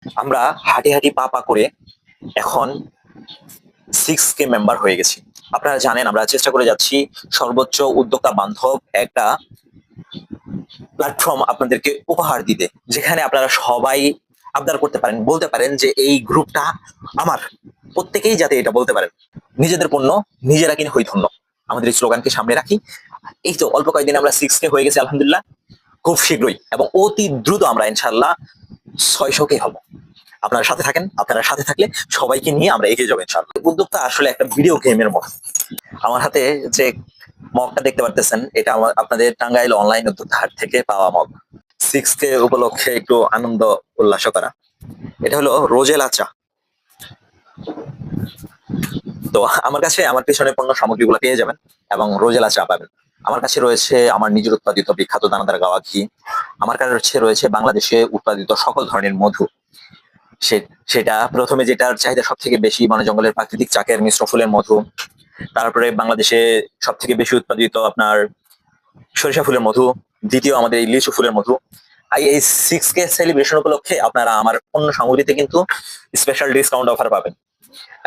আমরা হাঁটি হাঁটি পা পা করে এখন 6K মেম্বার হয়ে গেছি। আপনারা জানেন আমরা চেষ্টা করে যাচ্ছি সর্বোচ্চ উদ্যোক্তা বান্ধব একটা প্ল্যাটফর্ম আপনাদেরকে উপহার দিতে, যেখানে আপনারা সবাই আবদার করতে পারেন, বলতে পারেন যে এই গ্রুপটা আমার। প্রত্যেকেই যাতে এটা বলতে পারেন, নিজেদের পণ্য নিজেরা কিনে হই ধন্য। আমাদের এই স্লোগানকে সামনে রাখি। এই তো অল্প কয়েকদিন আমরা 6K হয়ে গেছি আলহামদুলিল্লাহ। খুব শীঘ্রই এবং অতি দ্রুত আমরা ইনশাল্লাহ 600K হব। আপনারা সাথে থাকেন, আপনারা সাথে থাকলে সবাইকে নিয়ে আমরা এগিয়ে যাবো ইনশাল্লাহ। উদ্যোক্তা আসলে একটা ভিডিও গেমের মতো। আমার হাতে যে মগটা দেখতে পারতেছেন, এটা আমার আপনাদের টাঙ্গাইল অনলাইন উদ্যোক্তা হাট থেকে পাওয়া মগ। 6K উপলক্ষে একটু আনন্দ উল্লাস করা। এটা হলো রোজেলা চা। তো আমার কাছে আমার পেছনে পণ্য সামগ্রীগুলো পেয়ে যাবেন এবং রোজেলা চা পাবেন। আমার কাছে রয়েছে আমার নিজের উৎপাদিত বিখ্যাত দানাদার গাওয়া ঘি। আমার কাছে রয়েছে বাংলাদেশে উৎপাদিত সকল ধরনের মধু। সেটা প্রথমে যেটার চাহিদা সব থেকে বেশি বনে জঙ্গলের প্রাকৃতিক চাকের মিশ্র ফুলের মধু। তারপরে বাংলাদেশে সব থেকে বেশি উৎপাদিত আপনার সরিষা ফুলের মধু। দ্বিতীয় আমাদের এই লিচু ফুলের মধু। এই 6K সেলিব্রেশন উপলক্ষে আপনারা আমার অন্য সামগ্রীতে কিন্তু স্পেশাল ডিসকাউন্ট অফার পাবেন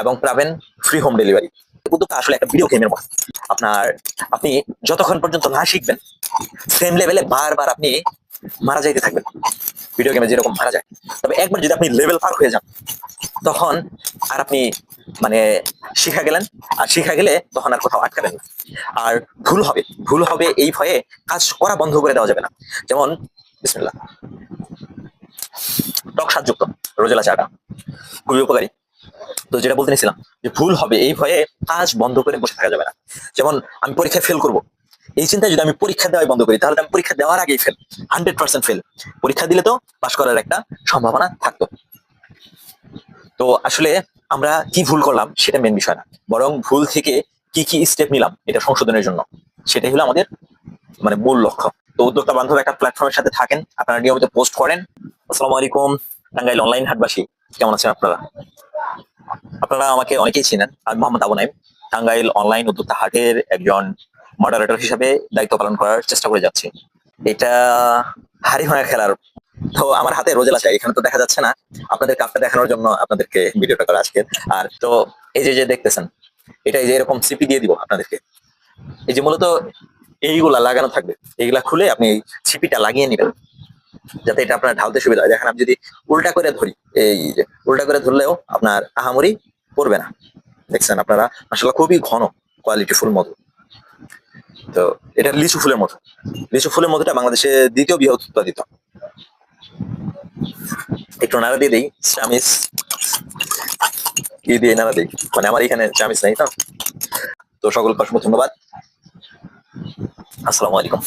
এবং পাবেন ফ্রি হোম ডেলিভারি। উদ্যোগটা আসলে একটা ভিডিও গেমের মতো। আপনি যতক্ষণ পর্যন্ত না শিখবেন, সেম লেভেলে বারবার আপনি মারা যাইতে থাকবেন, ভিডিও গেমে যেরকম মারা যায়। তবে একবার যদি আপনি লেভেল পার হয়ে যান, তখন আর আপনি মানে শিখা গেলেন, আর শিখা গেলে তখন আর কোথাও আটকাবেন না। আর ভুল হবে এই ভয়ে কাজ করা বন্ধ করে দেওয়া যাবে না। যেমন বিসমিল্লাহ, টক স্বাদযুক্ত রোজেলা চাটা খুবই উপকারী। তো যেটা বলতে নিছিলাম যে ভুল হবে এই ভয়ে কাজ বন্ধ করে বসে থাকা যাবে না। যেমন আমি পরীক্ষায় ফেল করব, এই চিন্তায় যদি আমি পরীক্ষা দেওয়াই বন্ধ করি, তাহলে আমি পরীক্ষা দেওয়ার আগেই ফেল, 100% ফেল। পরীক্ষা দিলে তো পাশ করার একটা সম্ভাবনা থাকতো। তো আসলে আমরা কি ভুল করলাম সেটা মেন বিষয় না, বরং ভুল থেকে কি কি স্টেপ নিলাম এটা সংশোধনের জন্য, সেটাই হলো আমাদের মূল লক্ষ্য। তো উদ্যোক্তা বান্ধব একটা প্ল্যাটফর্মের সাথে থাকেন, আপনারা নিয়মিত পোস্ট করেন। আসসালামু আলাইকুম টাঙ্গাইল অনলাইন হাটবাসী, কেমন আছেন আপনারা? আপনারা আমাকে অনেকেই চিনেন, আমি মোহাম্মদ আবু নাইম, টাঙ্গাইল অনলাইন উদ্যোক্তা হাটের একজন মডারেটর হিসাবে দায়িত্ব পালন করার চেষ্টা করে যাচ্ছি। এটা হাড়ি ভাঙা খেলার। তো আমার হাতে রোজেলা চাই, এখানে তো দেখা যাচ্ছে না, আপনাদের কাপটা দেখানোর জন্য আপনাদেরকে ভিডিওটা করা আজকে। আর তো এই যে দেখতেছেন, এটা এই যে এরকম সিপি দিয়ে দিব আপনাদেরকে। এই যে মূলত এইগুলা লাগানো থাকবে, এইগুলা খুলে আপনি ছিপিটা লাগিয়ে নেবেন, যাতে এটা আপনার ঢালতে সুবিধা হয়। দেখেন আমি যদি উল্টা করে ধরি, এই যে উল্টা করে ধরলেও আপনার আহামরি পড়বে না। দেখছেন আপনারা, আসলে খুবই ঘন কোয়ালিটি ফুল মধু। তো এটা লিচু ফুলের মধু। লিচু ফুলের মধুটা বাংলাদেশে দ্বিতীয় বৃহৎ উৎপাদিত। একটু নাড়া দিয়ে দিই, চামিচ দিয়ে নাড়া দিই, আমার এখানে চামিচ নেই তো। তো সকলকে অসংখ্য ধন্যবাদ। আসসালামু আলাইকুম।